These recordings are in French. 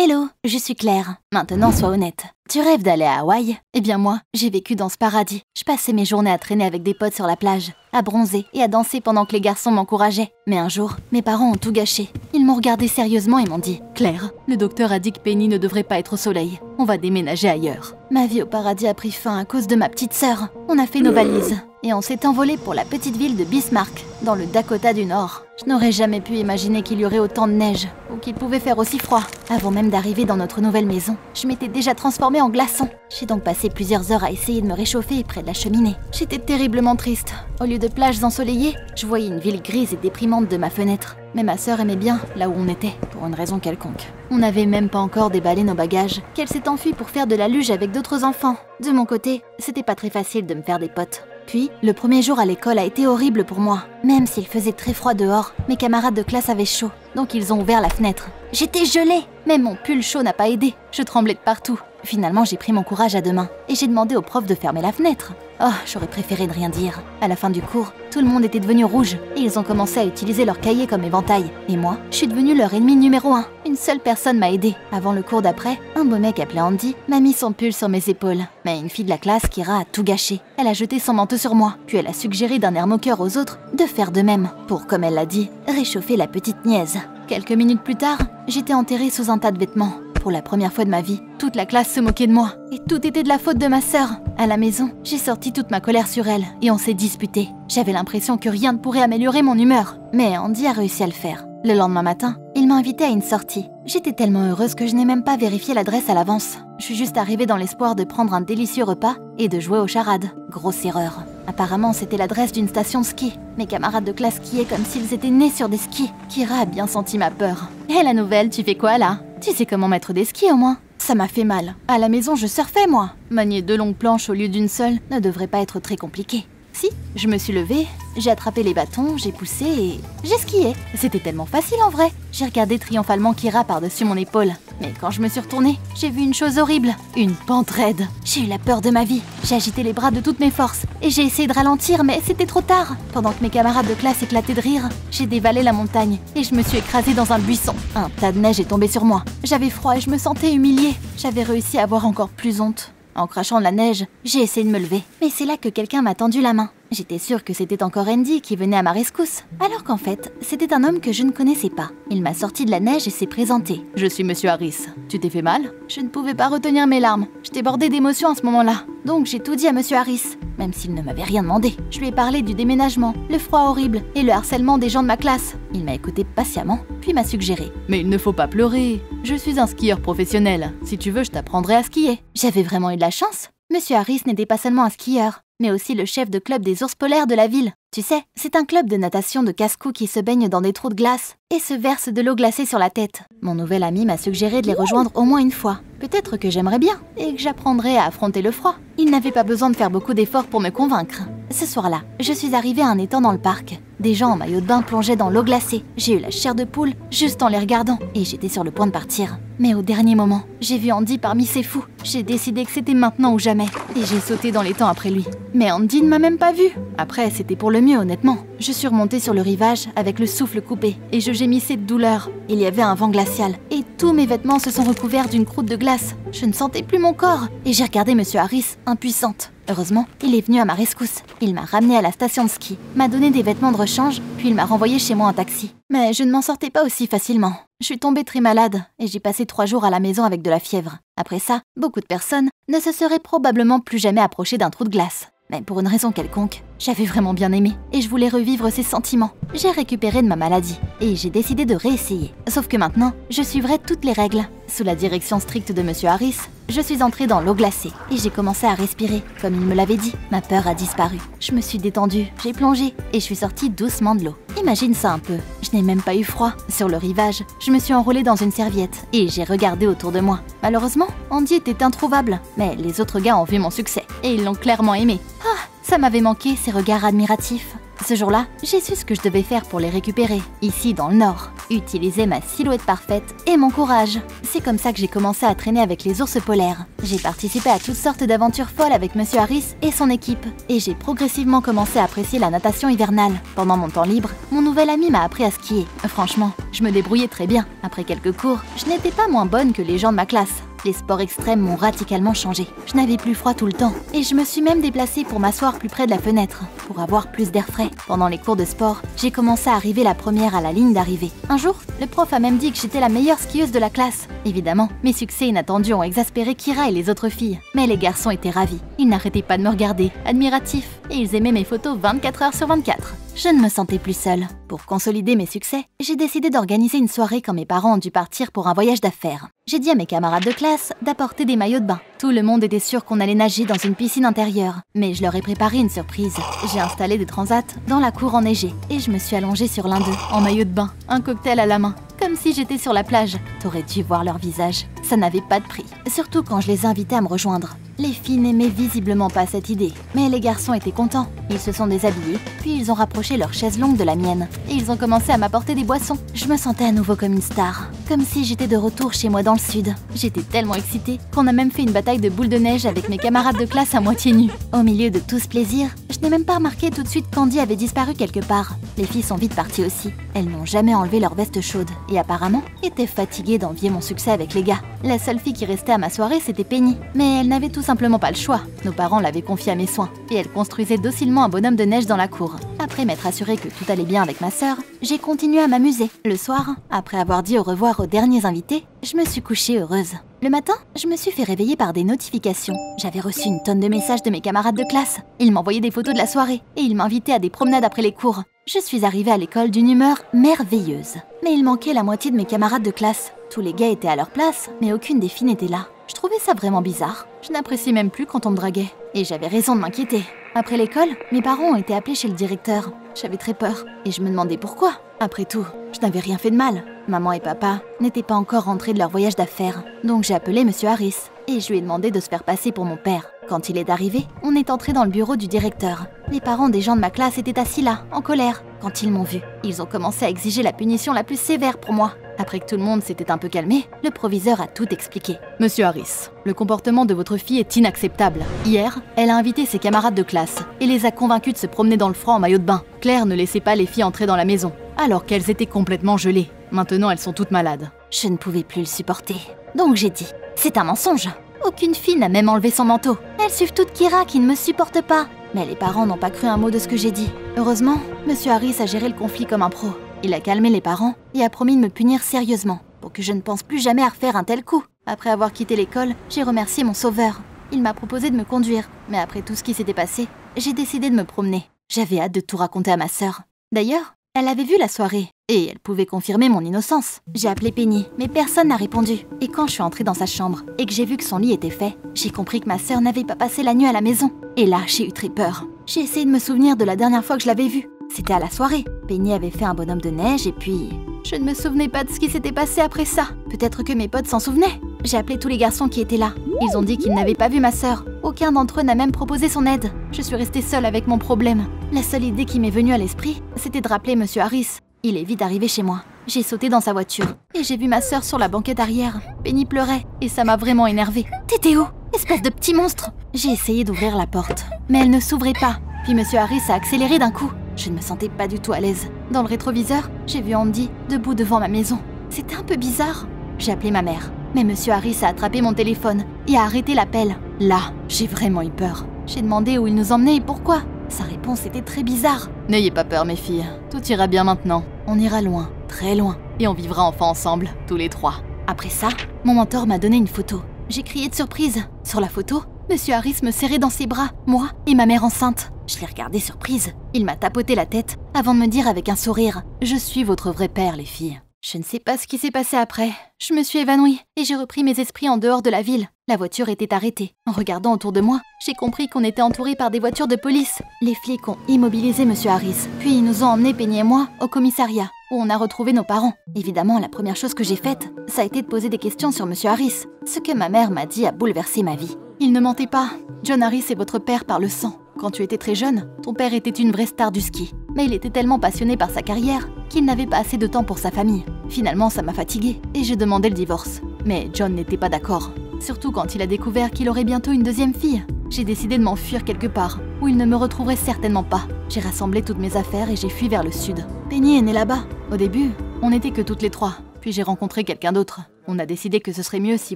Hello, je suis Claire. Maintenant, sois honnête. Tu rêves d'aller à Hawaï? Eh bien moi, j'ai vécu dans ce paradis. Je passais mes journées à traîner avec des potes sur la plage, à bronzer et à danser pendant que les garçons m'encourageaient. Mais un jour, mes parents ont tout gâché. Ils m'ont regardé sérieusement et m'ont dit « Claire, le docteur a dit que Penny ne devrait pas être au soleil. On va déménager ailleurs. » Ma vie au paradis a pris fin à cause de ma petite sœur. On a fait nos valises et on s'est envolé pour la petite ville de Bismarck, dans le Dakota du Nord. Je n'aurais jamais pu imaginer qu'il y aurait autant de neige ou qu'il pouvait faire aussi froid. Avant même d'arriver dans notre nouvelle maison, je m'étais déjà transformée en glaçon. J'ai donc passé plusieurs heures à essayer de me réchauffer près de la cheminée. J'étais terriblement triste. Au lieu de plages ensoleillées, je voyais une ville grise et déprimante de ma fenêtre. Mais ma sœur aimait bien là où on était, pour une raison quelconque. On n'avait même pas encore déballé nos bagages, qu'elle s'est enfuie pour faire de la luge avec d'autres enfants. De mon côté, c'était pas très facile de me faire des potes. Puis, le premier jour à l'école a été horrible pour moi. Même s'il faisait très froid dehors, mes camarades de classe avaient chaud, donc ils ont ouvert la fenêtre. J'étais gelée! Même mon pull chaud n'a pas aidé, je tremblais de partout. Finalement, j'ai pris mon courage à deux mains et j'ai demandé au prof de fermer la fenêtre. Oh, j'aurais préféré ne rien dire. À la fin du cours, tout le monde était devenu rouge et ils ont commencé à utiliser leur cahier comme éventail. Et moi, je suis devenue leur ennemi numéro 1. Une seule personne m'a aidée. Avant le cours d'après, un beau mec appelé Andy m'a mis son pull sur mes épaules. Mais une fille de la classe, Kira, a tout gâché. Elle a jeté son manteau sur moi, puis elle a suggéré d'un air moqueur aux autres de faire de même pour, comme elle l'a dit, réchauffer la petite niaise. Quelques minutes plus tard, j'étais enterrée sous un tas de vêtements. Pour la première fois de ma vie, toute la classe se moquait de moi. Et tout était de la faute de ma sœur. À la maison, j'ai sorti toute ma colère sur elle et on s'est disputé. J'avais l'impression que rien ne pourrait améliorer mon humeur. Mais Andy a réussi à le faire. Le lendemain matin, il m'a invitée à une sortie. J'étais tellement heureuse que je n'ai même pas vérifié l'adresse à l'avance. Je suis juste arrivée dans l'espoir de prendre un délicieux repas et de jouer aux charades. Grosse erreur. Apparemment, c'était l'adresse d'une station de ski. Mes camarades de classe skiaient comme s'ils étaient nés sur des skis. Kira a bien senti ma peur. Hé la nouvelle, tu fais quoi là? Tu sais comment mettre des skis au moins? Ça m'a fait mal. À la maison, je surfais moi. Manier 2 longues planches au lieu d'une seule ne devrait pas être très compliqué. Si, je me suis levée, j'ai attrapé les bâtons, j'ai poussé et j'ai skié. C'était tellement facile en vrai. J'ai regardé triomphalement Kira par-dessus mon épaule. Mais quand je me suis retournée, j'ai vu une chose horrible. Une pente raide. J'ai eu la peur de ma vie. J'ai agité les bras de toutes mes forces. Et j'ai essayé de ralentir, mais c'était trop tard. Pendant que mes camarades de classe éclataient de rire, j'ai dévalé la montagne. Et je me suis écrasée dans un buisson. Un tas de neige est tombé sur moi. J'avais froid et je me sentais humiliée. J'avais réussi à avoir encore plus honte. En crachant de la neige, j'ai essayé de me lever. Mais c'est là que quelqu'un m'a tendu la main. J'étais sûre que c'était encore Andy qui venait à ma rescousse. Alors qu'en fait, c'était un homme que je ne connaissais pas. Il m'a sorti de la neige et s'est présenté. « Je suis Monsieur Harris. Tu t'es fait mal ?» Je ne pouvais pas retenir mes larmes. Je débordais d'émotions à ce moment-là. Donc j'ai tout dit à Monsieur Harris, même s'il ne m'avait rien demandé. Je lui ai parlé du déménagement, le froid horrible et le harcèlement des gens de ma classe. Il m'a écouté patiemment, puis m'a suggéré. « Mais il ne faut pas pleurer. Je suis un skieur professionnel. Si tu veux, je t'apprendrai à skier. » J'avais vraiment eu de la chance. Monsieur Harris n'était pas seulement un skieur, mais aussi le chef de club des ours polaires de la ville. Tu sais, c'est un club de natation de casse-cou qui se baigne dans des trous de glace et se verse de l'eau glacée sur la tête. Mon nouvel ami m'a suggéré de les rejoindre au moins une fois. Peut-être que j'aimerais bien et que j'apprendrais à affronter le froid. Il n'avait pas besoin de faire beaucoup d'efforts pour me convaincre. Ce soir-là, je suis arrivée à un étang dans le parc. Des gens en maillot de bain plongeaient dans l'eau glacée. J'ai eu la chair de poule juste en les regardant et j'étais sur le point de partir. Mais au dernier moment, j'ai vu Andy parmi ces fous. J'ai décidé que c'était maintenant ou jamais et j'ai sauté dans l'étang après lui. Mais Andy ne m'a même pas vue. Après, c'était pour le mieux honnêtement. Je suis remontée sur le rivage avec le souffle coupé et je gémissais de douleur. Il y avait un vent glacial et tous mes vêtements se sont recouverts d'une croûte de glace. Je ne sentais plus mon corps et j'ai regardé Monsieur Harris, impuissante. Heureusement, il est venu à ma rescousse. Il m'a ramenée à la station de ski, m'a donné des vêtements de rechange, puis il m'a renvoyée chez moi en taxi. Mais je ne m'en sortais pas aussi facilement. Je suis tombée très malade et j'ai passé 3 jours à la maison avec de la fièvre. Après ça, beaucoup de personnes ne se seraient probablement plus jamais approchées d'un trou de glace. Mais pour une raison quelconque, j'avais vraiment bien aimé et je voulais revivre ces sentiments. J'ai récupéré de ma maladie et j'ai décidé de réessayer. Sauf que maintenant, je suivrai toutes les règles. Sous la direction stricte de Monsieur Harris, je suis entrée dans l'eau glacée et j'ai commencé à respirer. Comme il me l'avait dit, ma peur a disparu. Je me suis détendue, j'ai plongé et je suis sortie doucement de l'eau. Imagine ça un peu, je n'ai même pas eu froid. Sur le rivage, je me suis enroulée dans une serviette et j'ai regardé autour de moi. Malheureusement, Andy était introuvable, mais les autres gars ont vu mon succès et ils l'ont clairement aimé. Ah, ça m'avait manqué ces regards admiratifs. Ce jour-là, j'ai su ce que je devais faire pour les récupérer, ici dans le Nord. Utiliser ma silhouette parfaite et mon courage. C'est comme ça que j'ai commencé à traîner avec les ours polaires. J'ai participé à toutes sortes d'aventures folles avec Monsieur Harris et son équipe. Et j'ai progressivement commencé à apprécier la natation hivernale. Pendant mon temps libre, mon nouvel ami m'a appris à skier. Franchement, je me débrouillais très bien. Après quelques cours, je n'étais pas moins bonne que les gens de ma classe. Les sports extrêmes m'ont radicalement changé. Je n'avais plus froid tout le temps. Et je me suis même déplacée pour m'asseoir plus près de la fenêtre, pour avoir plus d'air frais. Pendant les cours de sport, j'ai commencé à arriver la première à la ligne d'arrivée. Un jour, le prof a même dit que j'étais la meilleure skieuse de la classe. Évidemment, mes succès inattendus ont exaspéré Kira et les autres filles. Mais les garçons étaient ravis. Ils n'arrêtaient pas de me regarder, admiratifs. Et ils aimaient mes photos 24 heures sur 24. Je ne me sentais plus seule. Pour consolider mes succès, j'ai décidé d'organiser une soirée quand mes parents ont dû partir pour un voyage d'affaires. J'ai dit à mes camarades de classe d'apporter des maillots de bain. Tout le monde était sûr qu'on allait nager dans une piscine intérieure. Mais je leur ai préparé une surprise. J'ai installé des transats dans la cour enneigée et je me suis allongée sur l'un d'eux, en maillot de bain, un cocktail à la main. Comme si j'étais sur la plage. T'aurais dû voir leur visage. Ça n'avait pas de prix. Surtout quand je les invitais à me rejoindre. Les filles n'aimaient visiblement pas cette idée. Mais les garçons étaient contents. Ils se sont déshabillés, puis ils ont rapproché leur chaise longue de la mienne. Et ils ont commencé à m'apporter des boissons. Je me sentais à nouveau comme une star. Comme si j'étais de retour chez moi dans le sud. J'étais tellement excitée qu'on a même fait une bataille de boules de neige avec mes camarades de classe à moitié nus. Au milieu de tout ce plaisir, je n'ai même pas remarqué tout de suite qu'Andy avait disparu quelque part. Les filles sont vite parties aussi. Elles n'ont jamais enlevé leur veste chaude. Et apparemment, étaient fatiguées d'envier mon succès avec les gars. La seule fille qui restait à ma soirée, c'était Penny. Mais elle n'avait tout simplement pas le choix. Nos parents l'avaient confiée à mes soins. Et elle construisait docilement un bonhomme de neige dans la cour. Après m'être assurée que tout allait bien avec ma sœur, j'ai continué à m'amuser. Le soir, après avoir dit au revoir aux derniers invités, je me suis couchée heureuse. Le matin, je me suis fait réveiller par des notifications. J'avais reçu une tonne de messages de mes camarades de classe. Ils m'envoyaient des photos de la soirée et ils m'invitaient à des promenades après les cours. Je suis arrivée à l'école d'une humeur merveilleuse. Mais il manquait la moitié de mes camarades de classe. Tous les gars étaient à leur place, mais aucune des filles n'était là. Je trouvais ça vraiment bizarre. Je n'appréciais même plus quand on me draguait. Et j'avais raison de m'inquiéter. Après l'école, mes parents ont été appelés chez le directeur. J'avais très peur. Et je me demandais pourquoi. Après tout, je n'avais rien fait de mal. Maman et papa n'étaient pas encore rentrés de leur voyage d'affaires. Donc j'ai appelé Monsieur Harris. Et je lui ai demandé de se faire passer pour mon père. Quand il est arrivé, on est entré dans le bureau du directeur. Les parents des gens de ma classe étaient assis là, en colère. Quand ils m'ont vu, ils ont commencé à exiger la punition la plus sévère pour moi. Après que tout le monde s'était un peu calmé, le proviseur a tout expliqué. Monsieur Harris, le comportement de votre fille est inacceptable. Hier, elle a invité ses camarades de classe et les a convaincus de se promener dans le froid en maillot de bain. Claire ne laissait pas les filles entrer dans la maison, alors qu'elles étaient complètement gelées. Maintenant, elles sont toutes malades. Je ne pouvais plus le supporter. Donc j'ai dit, c'est un mensonge. Aucune fille n'a même enlevé son manteau. Elles suivent toutes Kira qui ne me supporte pas. Mais les parents n'ont pas cru un mot de ce que j'ai dit. Heureusement, Monsieur Harris a géré le conflit comme un pro. Il a calmé les parents et a promis de me punir sérieusement pour que je ne pense plus jamais à refaire un tel coup. Après avoir quitté l'école, j'ai remercié mon sauveur. Il m'a proposé de me conduire, mais après tout ce qui s'était passé, j'ai décidé de me promener. J'avais hâte de tout raconter à ma sœur. D'ailleurs, elle avait vu la soirée et elle pouvait confirmer mon innocence. J'ai appelé Penny, mais personne n'a répondu. Et quand je suis entrée dans sa chambre et que j'ai vu que son lit était fait, j'ai compris que ma sœur n'avait pas passé la nuit à la maison. Et là, j'ai eu très peur. J'ai essayé de me souvenir de la dernière fois que je l'avais vue. C'était à la soirée. Penny avait fait un bonhomme de neige et puis... Je ne me souvenais pas de ce qui s'était passé après ça. Peut-être que mes potes s'en souvenaient. J'ai appelé tous les garçons qui étaient là. Ils ont dit qu'ils n'avaient pas vu ma sœur. Aucun d'entre eux n'a même proposé son aide. Je suis restée seule avec mon problème. La seule idée qui m'est venue à l'esprit, c'était de rappeler Monsieur Harris. Il est vite arrivé chez moi. J'ai sauté dans sa voiture et j'ai vu ma sœur sur la banquette arrière. Penny pleurait et ça m'a vraiment énervée. T'étais où? Espèce de petit monstre! J'ai essayé d'ouvrir la porte, mais elle ne s'ouvrait pas. Puis Monsieur Harris a accéléré d'un coup. Je ne me sentais pas du tout à l'aise. Dans le rétroviseur, j'ai vu Andy debout devant ma maison. C'était un peu bizarre. J'ai appelé ma mère. Mais Monsieur Harris a attrapé mon téléphone et a arrêté l'appel. Là, j'ai vraiment eu peur. J'ai demandé où il nous emmenait et pourquoi. Sa réponse était très bizarre. N'ayez pas peur, mes filles. Tout ira bien maintenant. On ira loin, très loin. Et on vivra enfin ensemble, tous les trois. Après ça, mon mentor m'a donné une photo. J'ai crié de surprise. Sur la photo, Monsieur Harris me serrait dans ses bras, moi et ma mère enceinte. Je l'ai regardé surprise. Il m'a tapoté la tête avant de me dire avec un sourire « Je suis votre vrai père, les filles ». Je ne sais pas ce qui s'est passé après. Je me suis évanouie et j'ai repris mes esprits en dehors de la ville. La voiture était arrêtée. En regardant autour de moi, j'ai compris qu'on était entouré par des voitures de police. Les flics ont immobilisé Monsieur Harris. Puis ils nous ont emmenés, Penny et moi, au commissariat, où on a retrouvé nos parents. Évidemment, la première chose que j'ai faite, ça a été de poser des questions sur Monsieur Harris. Ce que ma mère m'a dit a bouleversé ma vie. Il ne mentait pas. John Harris est votre père par le sang. Quand tu étais très jeune, ton père était une vraie star du ski. mais il était tellement passionné par sa carrière qu'il n'avait pas assez de temps pour sa famille. Finalement, ça m'a fatiguée et j'ai demandé le divorce. Mais John n'était pas d'accord. Surtout quand il a découvert qu'il aurait bientôt une deuxième fille. J'ai décidé de m'enfuir quelque part, où il ne me retrouverait certainement pas. J'ai rassemblé toutes mes affaires et j'ai fui vers le sud. Penny est née là-bas. Au début, on n'était que toutes les trois. Puis j'ai rencontré quelqu'un d'autre. On a décidé que ce serait mieux si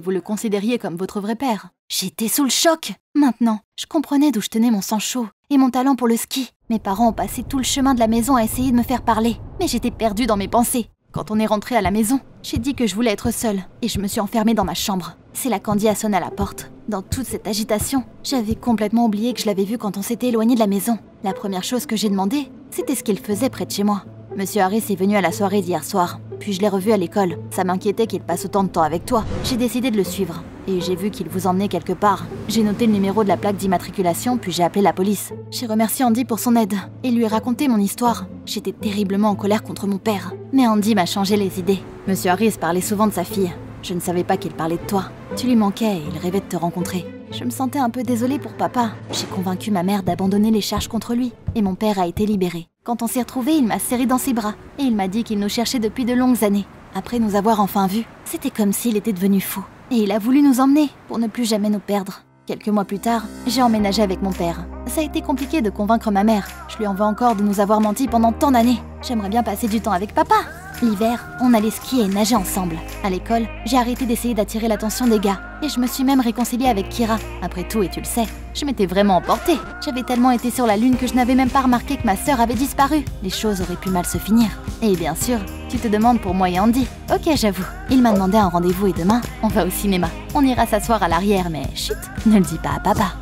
vous le considériez comme votre vrai père. J'étais sous le choc. Maintenant, je comprenais d'où je tenais mon sang chaud et mon talent pour le ski. Mes parents ont passé tout le chemin de la maison à essayer de me faire parler, mais j'étais perdue dans mes pensées. Quand on est rentré à la maison, j'ai dit que je voulais être seule et je me suis enfermée dans ma chambre. C'est là qu'Andy a sonné à la porte. Dans toute cette agitation, j'avais complètement oublié que je l'avais vu quand on s'était éloigné de la maison. La première chose que j'ai demandé, c'était ce qu'il faisait près de chez moi. Monsieur Harris est venu à la soirée d'hier soir, puis je l'ai revu à l'école. Ça m'inquiétait qu'il passe autant de temps avec toi. J'ai décidé de le suivre. Et j'ai vu qu'il vous emmenait quelque part. J'ai noté le numéro de la plaque d'immatriculation, puis j'ai appelé la police. J'ai remercié Andy pour son aide et lui ai raconté mon histoire. J'étais terriblement en colère contre mon père. Mais Andy m'a changé les idées. Monsieur Harris parlait souvent de sa fille. Je ne savais pas qu'il parlait de toi. Tu lui manquais et il rêvait de te rencontrer. Je me sentais un peu désolée pour papa. J'ai convaincu ma mère d'abandonner les charges contre lui. Et mon père a été libéré. Quand on s'est retrouvés, il m'a serré dans ses bras. Et il m'a dit qu'il nous cherchait depuis de longues années. Après nous avoir enfin vus, c'était comme s'il était devenu fou. Et il a voulu nous emmener pour ne plus jamais nous perdre. Quelques mois plus tard, j'ai emménagé avec mon père. Ça a été compliqué de convaincre ma mère. Je lui en veux encore de nous avoir menti pendant tant d'années. J'aimerais bien passer du temps avec papa. L'hiver, on allait skier et nager ensemble. À l'école, j'ai arrêté d'essayer d'attirer l'attention des gars. Et je me suis même réconciliée avec Kira. Après tout, et tu le sais, je m'étais vraiment emportée. J'avais tellement été sur la lune que je n'avais même pas remarqué que ma sœur avait disparu. Les choses auraient pu mal se finir. Et bien sûr, tu te demandes pour moi et Andy. Ok, j'avoue. Il m'a demandé un rendez-vous et demain, on va au cinéma. On ira s'asseoir à l'arrière, mais chut, ne le dis pas à papa.